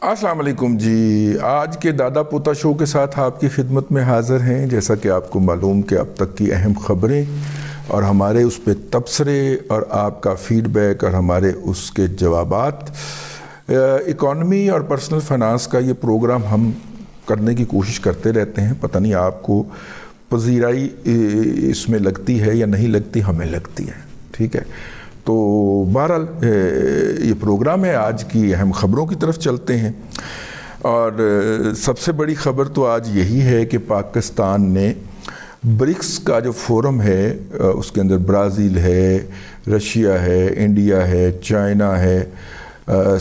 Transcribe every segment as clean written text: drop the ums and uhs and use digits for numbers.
السلام علیکم جی، آج کے دادا پوتا شو کے ساتھ آپ کی خدمت میں حاضر ہیں۔ جیسا کہ آپ کو معلوم کہ اب تک کی اہم خبریں اور ہمارے اس پہ تبصرے اور آپ کا فیڈ بیک اور ہمارے اس کے جوابات، اکانومی اور پرسنل فائنانس کا یہ پروگرام ہم کرنے کی کوشش کرتے رہتے ہیں۔ پتہ نہیں آپ کو پذیرائی اس میں لگتی ہے یا نہیں لگتی، ہمیں لگتی ہے، ٹھیک ہے۔ تو بہرحال یہ پروگرام ہے، آج کی اہم خبروں کی طرف چلتے ہیں۔ اور سب سے بڑی خبر تو آج یہی ہے کہ پاکستان نے برکس کا جو فورم ہے، اس کے اندر برازیل ہے، رشیا ہے، انڈیا ہے، چائنا ہے،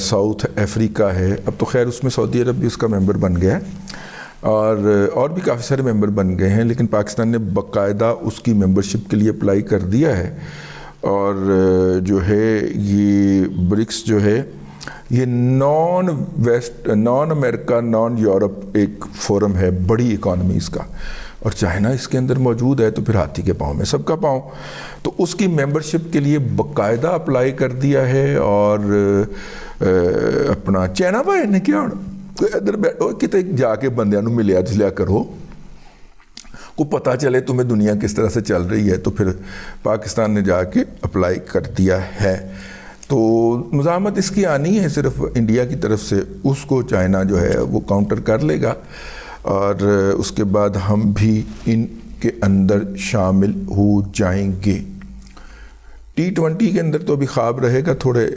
ساؤتھ افریقہ ہے، اب تو خیر اس میں سعودی عرب بھی اس کا ممبر بن گیا ہے، اور بھی کافی سارے ممبر بن گئے ہیں، لیکن پاکستان نے باقاعدہ اس کی ممبرشپ کے لیے اپلائی کر دیا ہے۔ اور جو ہے یہ برکس جو ہے یہ نان امریکہ نان یورپ ایک فورم ہے بڑی اکانومیز کا، اور چائنا اس کے اندر موجود ہے، تو پھر ہاتھی کے پاؤں میں سب کا پاؤں، تو اس کی ممبرشپ کے لیے باقاعدہ اپلائی کر دیا ہے۔ اور اپنا چائنا بھائی نے کیا ادھر بیٹھو کتے جا کے بندیاں نوں ملیا جلیا کرو، کو پتہ چلے تمہیں دنیا کس طرح سے چل رہی ہے، تو پھر پاکستان نے جا کے اپلائی کر دیا ہے۔ تو مزاحمت اس کی آنی ہے صرف انڈیا کی طرف سے، اس کو چائنا جو ہے وہ کاؤنٹر کر لے گا، اور اس کے بعد ہم بھی ان کے اندر شامل ہو جائیں گے۔ T20 کے اندر تو ابھی خواب رہے گا تھوڑے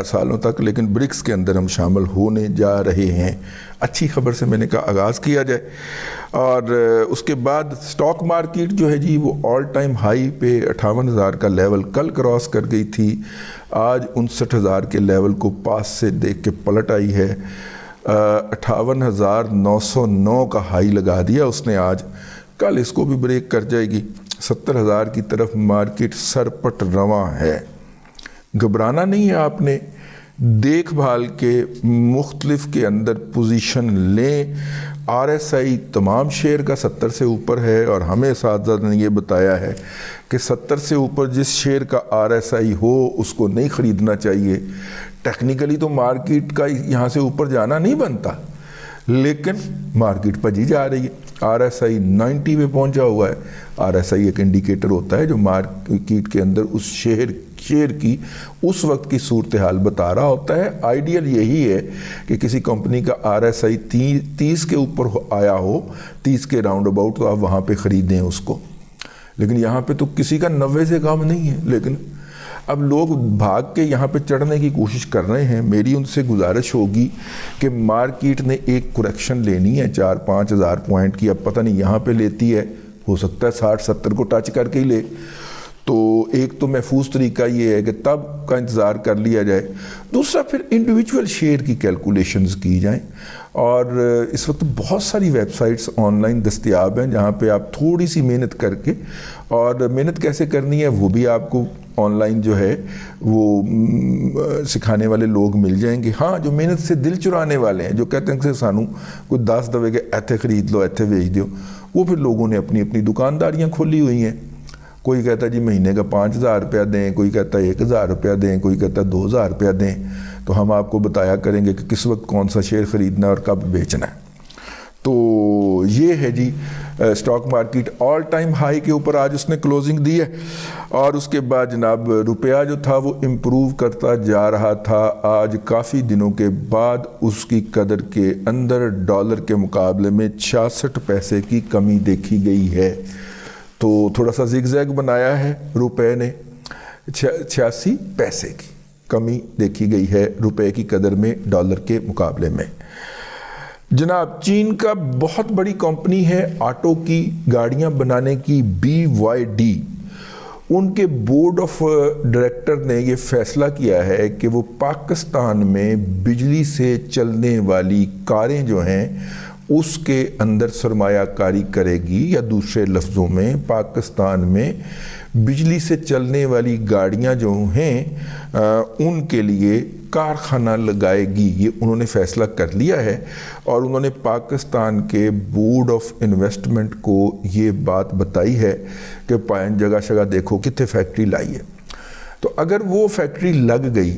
سالوں تک، لیکن برکس کے اندر ہم شامل ہونے جا رہے ہیں۔ اچھی خبر سے میں نے کہا آغاز کیا جائے۔ اور اس کے بعد سٹاک مارکیٹ جو ہے جی وہ آل ٹائم ہائی پہ 58,000 کا لیول کل کراس کر گئی تھی، آج 59,000 کے لیول کو پاس سے دیکھ کے پلٹ آئی ہے۔ 58,909 کا ہائی لگا دیا اس نے آج، کل اس کو بھی بریک کر جائے گی۔ 70,000 کی طرف مارکیٹ سرپٹ رواں ہے۔ گھبرانا نہیں ہے آپ نے، دیکھ بھال کے مختلف کے اندر پوزیشن لیں۔ RSI تمام شیئر کا 70 سے اوپر ہے، اور ہمیں اساتذہ نے یہ بتایا ہے کہ 70 سے اوپر جس شیئر کا RSI ہو اس کو نہیں خریدنا چاہیے۔ ٹیکنیکلی تو مارکیٹ کا یہاں سے اوپر جانا نہیں بنتا، لیکن مارکیٹ پجی جا رہی ہے۔ RSI 90 پہ پہنچا ہوا ہے۔ RSI ایک انڈیکیٹر ہوتا ہے جو مارکیٹ کے اندر اس شیئر کی اس وقت کی صورتحال بتا رہا ہوتا ہے۔ آئیڈیل یہی ہے کہ کسی کمپنی کا RSI 30 کے اوپر آیا ہو، 30 کے راؤنڈ اباؤٹ، تو آپ وہاں پہ خریدیں اس کو، لیکن یہاں پہ تو کسی کا 90 سے کم نہیں ہے۔ لیکن اب لوگ بھاگ کے یہاں پہ چڑھنے کی کوشش کر رہے ہیں۔ میری ان سے گزارش ہوگی کہ مارکیٹ نے ایک کریکشن لینی ہے 4-5 ہزار پوائنٹ کی، اب پتہ نہیں یہاں پہ لیتی ہے، ہو سکتا ہے 60-70 کو ٹچ کر کے ہی لے، تو ایک تو محفوظ طریقہ یہ ہے کہ تب کا انتظار کر لیا جائے۔ دوسرا پھر انڈیویجول شیئر کی کیلکولیشنز کی جائیں، اور اس وقت بہت ساری ویب سائٹس آن لائن دستیاب ہیں جہاں پہ آپ تھوڑی سی محنت کر کے، اور محنت کیسے کرنی ہے وہ بھی آپ کو آن لائن جو ہے وہ سکھانے والے لوگ مل جائیں گے۔ ہاں، جو محنت سے دل چرانے والے ہیں، جو کہتے ہیں کہ سانو کوئی 10 دے کہ ایتھے خرید لو ایتھے بیچ دیو، وہ پھر لوگوں نے اپنی اپنی دکانداریاں کھولی ہوئی ہیں۔ کوئی کہتا ہے جی مہینے کا 5,000 روپیہ دیں، کوئی کہتا ہے 1,000 روپیہ دیں، کوئی کہتا ہے 2,000 روپیہ دیں، تو ہم آپ کو بتایا کریں گے کہ کس وقت کون سا شیئر خریدنا اور کب بیچنا ہے۔ تو یہ ہے جی stock market all time high کے اوپر آج اس نے کلوزنگ دی ہے، اور اس کے بعد جناب روپیہ جو تھا وہ امپروو کرتا جا رہا تھا۔ آج کافی دنوں کے بعد اس کی قدر کے اندر ڈالر کے مقابلے میں 66 پیسے کی کمی دیکھی گئی ہے، تو تھوڑا سا زگ زیگ بنایا ہے روپے نے، 86 پیسے کی کمی دیکھی گئی ہے روپے کی قدر میں ڈالر کے مقابلے میں۔ جناب چین کا بہت بڑی کمپنی ہے آٹو کی گاڑیاں بنانے کی BYD، ان کے بورڈ آف ڈائریکٹر نے یہ فیصلہ کیا ہے کہ وہ پاکستان میں بجلی سے چلنے والی کاریں جو ہیں اس کے اندر سرمایہ کاری کرے گی، یا دوسرے لفظوں میں پاکستان میں بجلی سے چلنے والی گاڑیاں جو ہیں ان کے لیے کارخانہ لگائے گی۔ یہ انہوں نے فیصلہ کر لیا ہے، اور انہوں نے پاکستان کے بورڈ آف انویسٹمنٹ کو یہ بات بتائی ہے کہ جگہ شگہ دیکھو کتنے فیکٹری لائی ہے، تو اگر وہ فیکٹری لگ گئی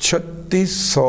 3600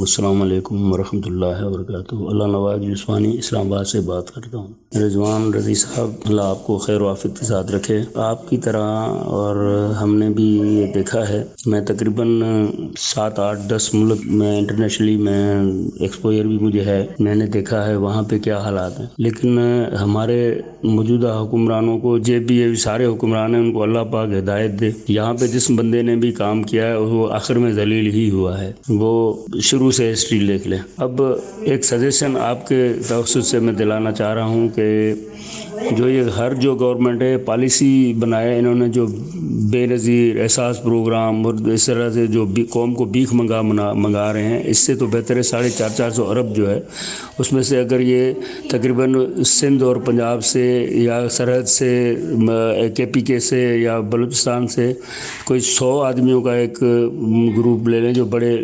السلام علیکم ورحمۃ اللہ وبرکاتہ۔ اللہ نواز یوسفانی اسلام آباد سے بات کرتا ہوں۔ رضوان رضی صاحب، اللہ آپ کو خیر و عافیت کے ساتھ رکھے۔ آپ کی طرح اور ہم نے بھی یہ دیکھا ہے، میں تقریباً 7 8 10 ملک میں انٹرنیشنلی میں ایکسپوئر بھی مجھے ہے، میں نے دیکھا ہے وہاں پہ کیا حالات ہیں۔ لیکن ہمارے موجودہ حکمرانوں کو، بھی سارے حکمران ہیں، ان کو اللہ پاک ہدایت دے۔ یہاں پہ جس بندے نے بھی کام کیا ہے وہ آخر میں ذلیل ہی ہوا ہے، وہ شروع سے ہسٹری دیکھ لیں۔ اب ایک سجیشن آپ کے توسط سے میں دلانا چاہ رہا ہوں کہ جو گورنمنٹ ہے پالیسی بنائے انہوں نے، جو بے نظیر احساس پروگرام اور اس طرح سے جو قوم کو بھیک منگا رہے ہیں، اس سے تو بہتر ہے 450 ارب جو ہے اس میں سے اگر یہ تقریباً سندھ اور پنجاب سے یا سرحد سے KPK سے یا بلوچستان سے کوئی 100 آدمیوں کا ایک گروپ لے لیں جو بڑے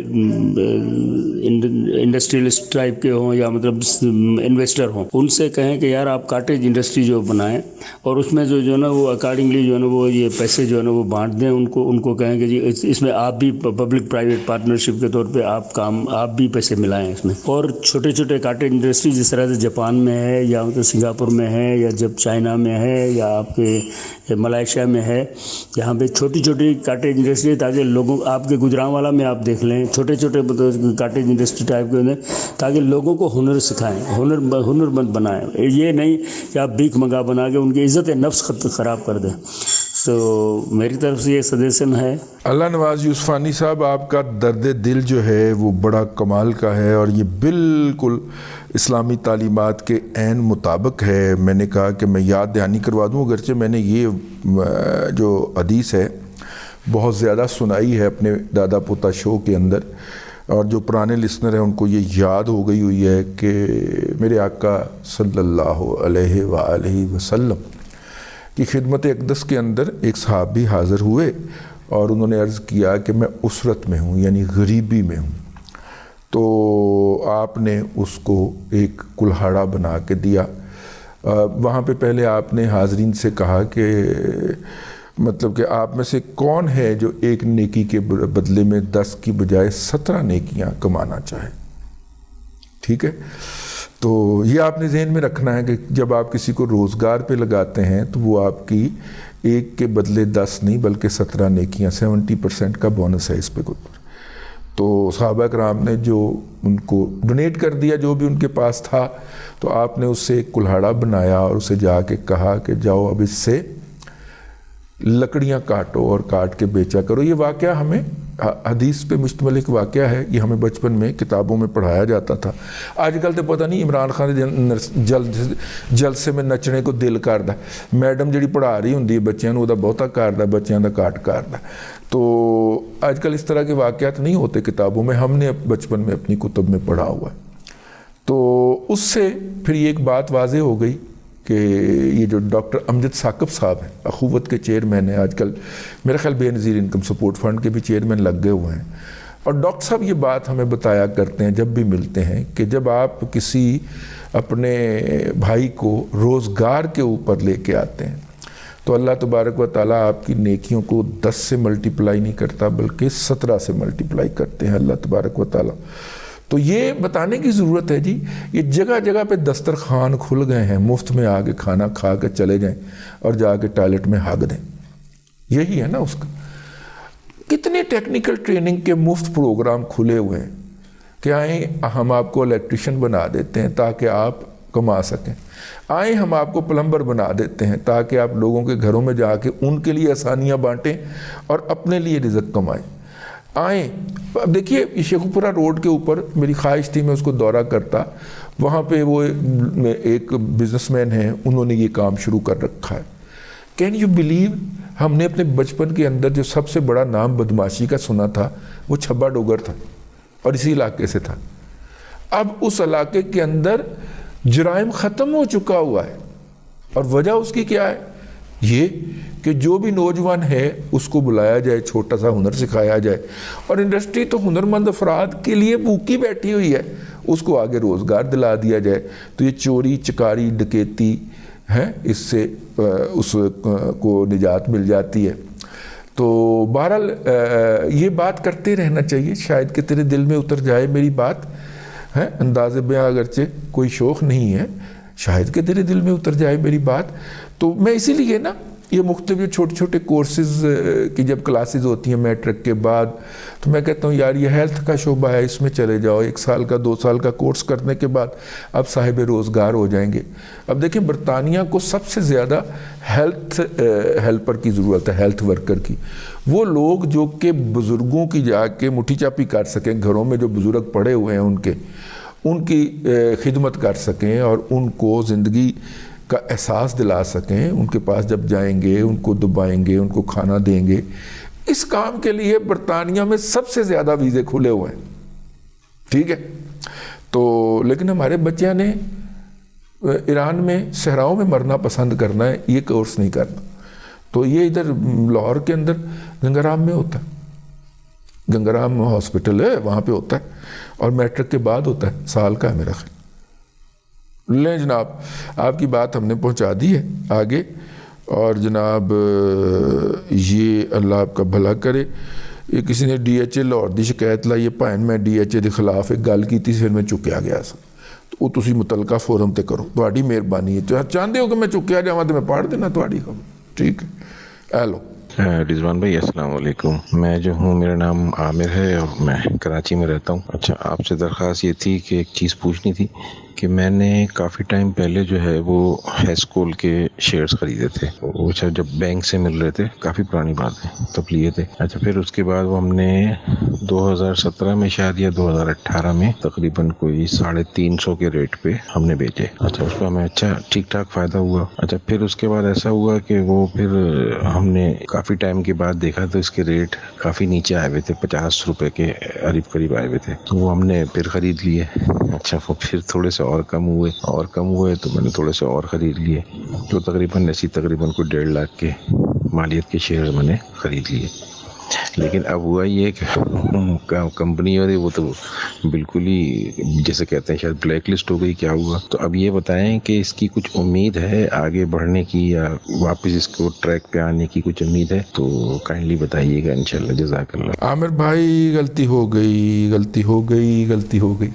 انڈسٹریلسٹ ٹائپ کے ہوں یا مطلب انویسٹر ہوں، ان سے کہیں کہ یار آپ کاٹیج انڈسٹری جو بنائیں اور اس میں جو ہے نا وہ اکارڈنگلی جو ہے نا وہ یہ پیسے جو ہے نا وہ بانٹ دیں، ان کو کہیں کہ جی اس میں آپ بھی پبلک پرائیویٹ پارٹنرشپ کے طور پہ آپ بھی پیسے ملائیں اس میں۔ اور چھوٹے چھوٹے کاٹیج انڈسٹری جس طرح سے جاپان میں ہے یا مطلب سنگاپور میں ہے یا جب چائنا میں ہے یا آپ کے ملائیشیا میں ہے، یہاں پہ چھوٹی چھوٹی کاٹیج انڈسٹری تاکہ لوگوں، آپ کے گجرانوالا میں آپ دیکھ لیں چھوٹے چھوٹے کاٹیج انڈسٹری ٹائپ کے ہوتے ہیں، تاکہ لوگوں کو ہنر سکھائیں، ہنر مند بنائیں۔ یہ نہیں کہ آپ بھیک منگا بنا کے ان کی عزت نفس خراب کر دیں۔ تو میری طرف سے یہ سجیشن ہے۔ اللہ نواز یوسفانی صاحب، آپ کا درد دل جو ہے وہ بڑا کمال کا ہے اور یہ بالکل اسلامی تعلیمات کے عین مطابق ہے۔ میں نے کہا کہ میں یاد دہانی کروا دوں، اگرچہ میں نے یہ جو حدیث ہے بہت زیادہ سنائی ہے اپنے دادا پوتا شو کے اندر، اور جو پرانے لسنر ہیں ان کو یہ یاد ہو گئی ہوئی ہے کہ میرے آقا صلی اللہ علیہ وآلہ وسلم کی خدمت اقدس کے اندر ایک صحابی حاضر ہوئے اور انہوں نے عرض کیا کہ میں اسرت میں ہوں، یعنی غریبی میں ہوں۔ تو آپ نے اس کو ایک کلہاڑا بنا کے دیا۔ وہاں پہ پہلے آپ نے حاضرین سے کہا کہ مطلب کہ آپ میں سے کون ہے جو ایک نیکی کے بدلے میں 10 کی بجائے 17 نیکیاں کمانا چاہے۔ ٹھیک ہے، تو یہ آپ نے ذہن میں رکھنا ہے کہ جب آپ کسی کو روزگار پہ لگاتے ہیں تو وہ آپ کی ایک کے بدلے 10 نہیں بلکہ 17 نیکیاں، 70% کا بونس ہے اس پہ کچھ۔ تو صحابہ کرام نے جو ان کو ڈونیٹ کر دیا جو بھی ان کے پاس تھا، تو آپ نے اس سے ایک کلہاڑا بنایا اور اسے جا کے کہا کہ جاؤ اب اس سے لکڑیاں کاٹو اور کاٹ کے بیچا کرو۔ یہ واقعہ ہمیں حدیث پہ مشتمل ایک واقعہ ہے، یہ ہمیں بچپن میں کتابوں میں پڑھایا جاتا تھا۔ آج کل تو پتہ نہیں عمران خان جلسے میں نچنے کو دل کردا، میڈم جڑی پڑھا رہی ہوندی ہے بچیاں نوں، بہتا کردا بچیاں دا کاٹ کردا۔ تو آج کل اس طرح کے واقعات نہیں ہوتے کتابوں میں، ہم نے بچپن میں اپنی کتب میں پڑھا ہوا ہے۔ تو اس سے پھر یہ ایک بات واضح ہو گئی کہ یہ جو ڈاکٹر امجد ثاقب صاحب ہیں، اخوت کے چیئرمین ہیں، آج کل میرا خیال بے نظیر انکم سپورٹ فنڈ کے بھی چیئرمین لگ گئے ہوئے ہیں، اور ڈاکٹر صاحب یہ بات ہمیں بتایا کرتے ہیں جب بھی ملتے ہیں کہ جب آپ کسی اپنے بھائی کو روزگار کے اوپر لے کے آتے ہیں تو اللہ تبارک و تعالیٰ آپ کی نیکیوں کو 10 سے ملٹیپلائی نہیں کرتا بلکہ 17 سے ملٹیپلائی کرتے ہیں اللہ تبارک و تعالیٰ۔ تو یہ بتانے کی ضرورت ہے جی، یہ جگہ جگہ پہ دسترخوان کھل گئے ہیں، مفت میں آ کے کھانا کھا کے چلے جائیں اور جا کے ٹوائلٹ میں ہگ دیں، یہی ہے نا اس کا۔ کتنے ٹیکنیکل ٹریننگ کے مفت پروگرام کھلے ہوئے ہیں کہ آئیں ہم آپ کو الیکٹریشین بنا دیتے ہیں تاکہ آپ کما سکیں، آئیں ہم آپ کو پلمبر بنا دیتے ہیں تاکہ آپ لوگوں کے گھروں میں جا کے ان کے لیے آسانیاں بانٹیں اور اپنے لیے رزق کمائیں، آئیں۔ اب دیکھیے شیخوپورہ روڈ کے اوپر میری خواہش تھی میں اس کو دورہ کرتا، وہاں پہ وہ ایک بزنس مین ہیں، انہوں نے یہ کام شروع کر رکھا ہے۔ کین یو بلیو، ہم نے اپنے بچپن کے اندر جو سب سے بڑا نام بدماشی کا سنا تھا وہ چھبا ڈوگر تھا اور اسی علاقے سے تھا۔ اب اس علاقے کے اندر جرائم ختم ہو چکا ہوا ہے، اور وجہ اس کی کیا ہے؟ یہ کہ جو بھی نوجوان ہے اس کو بلایا جائے، چھوٹا سا ہنر سکھایا جائے، اور انڈسٹری تو ہنرمند افراد کے لیے بھوکی بیٹھی ہوئی ہے، اس کو آگے روزگار دلا دیا جائے، تو یہ چوری چکاری ڈکیتی ہے، اس سے اس کو نجات مل جاتی ہے۔ تو بہرحال یہ بات کرتے رہنا چاہیے، شاید کہ تیرے دل میں اتر جائے میری بات ہے، انداز بیاں اگرچہ کوئی شوق نہیں ہے، شاید کہ تیرے دل میں اتر جائے میری بات. تو میں اسی لیے نا یہ مختلف چھوٹے چھوٹے کورسز کی جب کلاسز ہوتی ہیں میٹرک کے بعد، تو میں کہتا ہوں یار یہ ہیلتھ کا شعبہ ہے، اس میں چلے جاؤ، 1 سال کا 2 سال کا کورس کرنے کے بعد اب صاحب روزگار ہو جائیں گے. اب دیکھیں برطانیہ کو سب سے زیادہ ہیلتھ ہیلپر کی ضرورت ہے، ہیلتھ ورکر کی. وہ لوگ جو کہ بزرگوں کی جا کے مٹھی چاپی کر سکیں، گھروں میں جو بزرگ پڑے ہوئے ہیں ان کی خدمت کر سکیں اور ان کو زندگی کا احساس دلا سکیں، ان کے پاس جب جائیں گے ان کو دبائیں گے، ان کو کھانا دیں گے. اس کام کے لیے برطانیہ میں سب سے زیادہ ویزے کھلے ہوئے ہیں، ٹھیک ہے. تو لیکن ہمارے بچیاں نے ایران میں صحراؤں میں مرنا پسند کرنا ہے، یہ کورس نہیں کرنا. تو یہ ادھر لاہور کے اندر گنگارام میں ہوتا ہے، گنگارام ہاسپٹل ہے وہاں پہ ہوتا ہے، اور میٹرک کے بعد ہوتا ہے، سال کا ہے میرا خیال. لیں جناب، آپ کی بات ہم نے پہنچا دی ہے آگے. اور جناب یہ اللہ آپ کا بھلا کرے. یہ کسی نے ڈی ایچ اے لاہور دی شکایت لائی ہے، بھائن میں ڈی ایچ اے کے خلاف ایک گل کی تھی، پھر میں چکیا گیا سا. تو وہ تسی متعلقہ فورم تے کرو، تہاڈی مہربانی ہے. چاہتے ہو کہ میں چکیا جاواں تے میں پڑھ دینا تہاڈی خبر، ٹھیک ہے. ہیلو رضوان بھائی السلام علیکم. میں جو ہوں میرا نام عامر ہے اور میں کراچی میں رہتا ہوں. اچھا، آپ سے درخواست یہ تھی کہ ایک چیز پوچھنی تھی کہ میں نے کافی ٹائم پہلے جو ہے وہ ہیسکول کے شیئرز خریدے تھے. اچھا، جب بینک سے مل رہے تھے، کافی پرانی بات ہے، تب لیے تھے. اچھا، پھر اس کے بعد وہ ہم نے 2017 میں شاید یا 2018 میں تقریباً کوئی 350 کے ریٹ پہ ہم نے بیچے. اچھا، اس پہ ہمیں اچھا ٹھیک ٹھاک فائدہ ہوا. اچھا، پھر اس کے بعد ایسا ہوا کہ وہ پھر ہم نے کافی ٹائم کے بعد دیکھا تو اس کے ریٹ کافی نیچے آئے ہوئے تھے، 50 روپے کے قریب آئے ہوئے تھے. تو وہ ہم نے پھر خرید لیے. اچھا، وہ پھر تھوڑے سے اور کم ہوئے تو میں نے تھوڑے سے اور خرید لیے. تو تقریباً کوئی 1.5 لاکھ کے مالیت کے شیئر میں نے خرید لیے. لیکن اب ہوا یہ کہ کمپنی وہ تو بالکل ہی جیسے کہتے ہیں شاید بلیک لسٹ ہو گئی. کیا ہوا؟ تو اب یہ بتائیں کہ اس کی کچھ امید ہے آگے بڑھنے کی یا واپس اس کو ٹریک پہ آنے کی کچھ امید ہے؟ تو کائنڈلی بتائیے گا انشاءاللہ. جزاک اللہ. عامر بھائی، غلطی ہو گئی.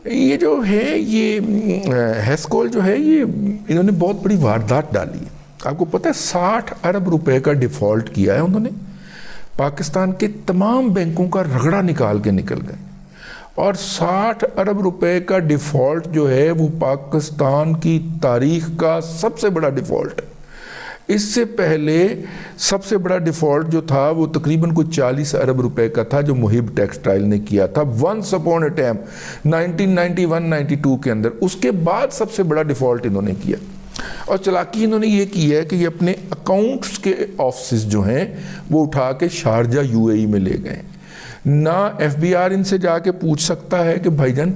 یہ جو ہے یہ ہیسکول جو ہے یہ انہوں نے بہت بڑی واردات ڈالی ہے. آپ کو پتہ ہے 60 ارب روپے کا ڈیفالٹ کیا ہے انہوں نے. پاکستان کے تمام بینکوں کا رگڑا نکال کے نکل گئے، اور 60 ارب روپے کا ڈیفالٹ جو ہے وہ پاکستان کی تاریخ کا سب سے بڑا ڈیفالٹ ہے. اس سے پہلے سب سے بڑا ڈیفالٹ جو تھا وہ تقریباً کوئی 40 ارب روپے کا تھا جو محب ٹیکسٹائل نے کیا تھا ونس اپون اے ٹائم 1991-92 کے اندر. اس کے بعد سب سے بڑا ڈیفالٹ انہوں نے کیا. اور چلاکی انہوں نے یہ کی ہے کہ یہ اپنے اکاؤنٹس کے آفسز جو ہیں وہ اٹھا کے شارجہ UAE میں لے گئے. نہ FBR ان سے جا کے پوچھ سکتا ہے کہ بھائی جان،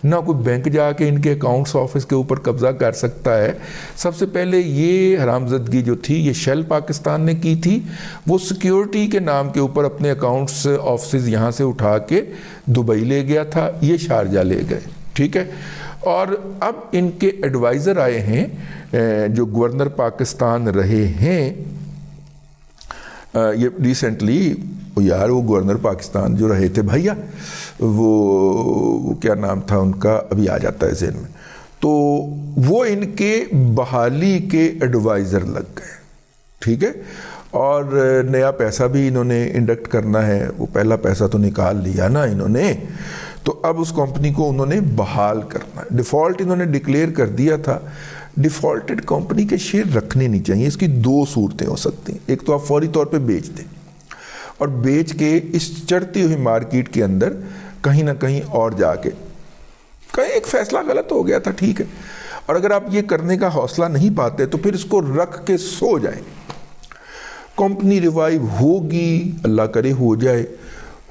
نہ کوئی بینک جا کے ان کے اکاؤنٹس آفس کے اوپر قبضہ کر سکتا ہے. سب سے پہلے یہ حرامزدگی جو تھی یہ شیل پاکستان نے کی تھی. وہ سیکیورٹی کے نام کے اوپر اپنے اکاؤنٹس آفسز یہاں سے اٹھا کے دبئی لے گیا تھا، یہ شارجہ لے گئے، ٹھیک ہے. اور اب ان کے ایڈوائزر آئے ہیں جو گورنر پاکستان رہے ہیں یہ ریسنٹلی. وہ گورنر پاکستان جو رہے تھے بھیا، وہ کیا نام تھا ان کا، ابھی آ جاتا ہے ذہن میں. تو وہ ان کے بحالی کے ایڈوائزر لگ گئے، ٹھیک ہے. اور نیا پیسہ بھی انہوں نے انڈکٹ کرنا ہے. وہ پہلا پیسہ تو نکال لیا نا انہوں نے، تو اب اس کمپنی کو انہوں نے بحال کرنا ہے. ڈیفالٹ انہوں نے ڈکلیئر کر دیا تھا. ڈیفالٹڈ کمپنی کے شیئر رکھنے نہیں چاہیے. اس کی 2 صورتیں ہو سکتی ہیں. ایک تو آپ فوری طور پہ بیچ دیں، اور بیچ کے اس چڑھتی ہوئی مارکیٹ کے اندر کہیں نہ کہیں اور جا کے کہیں ایک فیصلہ غلط ہو گیا تھا، ٹھیک ہے. اور اگر آپ یہ کرنے کا حوصلہ نہیں پاتے تو پھر اس کو رکھ کے سو جائیں. کمپنی ریوائیو ہوگی، اللہ کرے ہو جائے،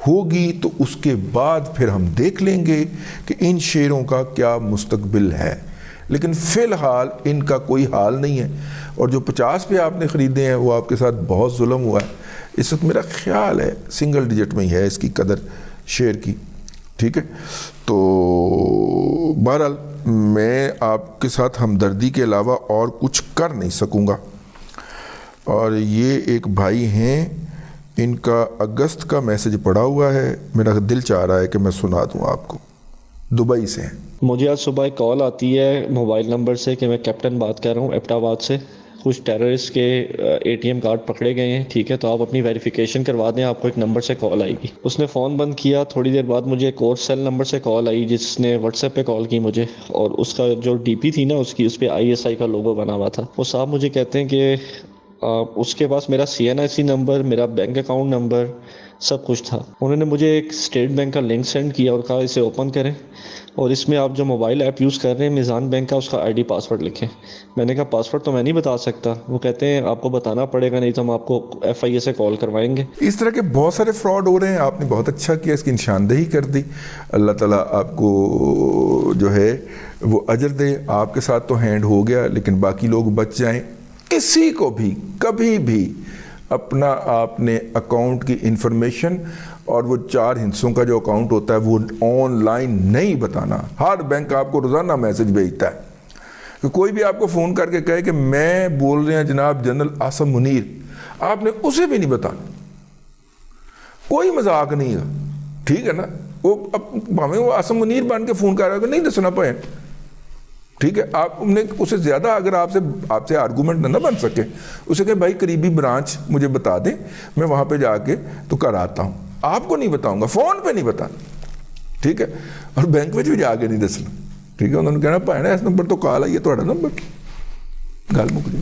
ہوگی تو اس کے بعد پھر ہم دیکھ لیں گے کہ ان شیئروں کا کیا مستقبل ہے. لیکن فی الحال ان کا کوئی حال نہیں ہے. اور جو 50 پہ آپ نے خریدے ہیں وہ آپ کے ساتھ بہت ظلم ہوا ہے. اس وقت میرا خیال ہے سنگل ڈیجٹ میں ہی ہے اس کی قدر شیئر کی، ٹھیک ہے. تو بہرحال میں آپ کے ساتھ ہمدردی کے علاوہ اور کچھ کر نہیں سکوں گا. اور یہ ایک بھائی ہیں، ان کا اگست کا میسج پڑا ہوا ہے، میرا دل چاہ رہا ہے کہ میں سنا دوں آپ کو. دبئی سے ہیں. مجھے آج صبح ایک کال آتی ہے موبائل نمبر سے کہ میں کیپٹن بات کر رہا ہوں ایبٹ آباد سے، کچھ ٹیررسٹ کے اے ٹی ایم کارڈ پکڑے گئے ہیں، ٹھیک ہے، تو آپ اپنی ویریفیکیشن کروا دیں، آپ کو ایک نمبر سے کال آئے گی. اس نے فون بند کیا، تھوڑی دیر بعد مجھے ایک اور سیل نمبر سے کال آئی جس نے واٹس ایپ پہ کال کی مجھے، اور اس کا جو ڈی پی تھی نا اس پہ ISI کا لوگو بنا ہوا تھا. وہ صاحب مجھے کہتے ہیں کہ اس کے پاس میرا CNIC نمبر، میرا بینک اکاؤنٹ نمبر، سب کچھ تھا. انہوں نے مجھے ایک اسٹیٹ بینک کا لنک سینڈ کیا اور کہا اسے اوپن کریں، اور اس میں آپ جو موبائل ایپ یوز کر رہے ہیں میزان بینک کا، اس کا ID پاسورڈ لکھیں. میں نے کہا پاسورڈ تو میں نہیں بتا سکتا. وہ کہتے ہیں آپ کو بتانا پڑے گا، نہیں تو ہم آپ کو FIA سے کال کروائیں گے. اس طرح کے بہت سارے فراڈ ہو رہے ہیں. آپ نے بہت اچھا کیا، اس کی نشاندہی کر دی. اللہ تعالیٰ آپ کو جو ہے وہ اجر دے. آپ کے ساتھ تو ہینڈ ہو گیا، لیکن باقی لوگ بچ جائیں. کسی کو بھی کبھی بھی اپنا آپ نے اکاؤنٹ کی انفارمیشن اور وہ 4 ہندسوں کا جو اکاؤنٹ ہوتا ہے وہ آن لائن نہیں بتانا. ہر بینک آپ کو روزانہ میسج بھیجتا ہے کہ کوئی بھی آپ کو فون کر کے کہے کہ میں بول رہے ہیں جناب جنرل عاصم منیر، آپ نے اسے بھی نہیں بتانا. کوئی مذاق نہیں ہے، ٹھیک ہے نا. وہ عاصم منیر بن کے فون کر رہا ہے کہ نہیں دسنا پائے، ٹھیک ہے. آپ نے اسے زیادہ اگر آپ سے آرگومنٹ نہ بن سکے، اسے کہ بھائی قریبی برانچ مجھے بتا دیں، میں وہاں پہ جا کے تو کر آتا ہوں. آپ کو نہیں بتاؤں گا، فون پہ نہیں بتانا، ٹھیک ہے. اور بینک میں بھی جا کے نہیں دسنا، ٹھیک ہے. انہوں نے کہنا پائنا اس نمبر تو کال آئی ہے تھوڑا نمبر، گل مک جائے.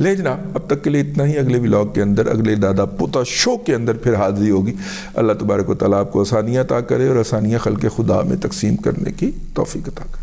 لے جناب، اب تک کے لیے اتنا ہی. اگلے ولاگ کے اندر، اگلے دادا پوتا شو کے اندر پھر حاضری ہوگی. اللہ تبارک و تعالیٰ آپ کو آسانیاں عطا کرے اور آسانیاں خلق خدا میں تقسیم کرنے کی توفیق عطا کرے.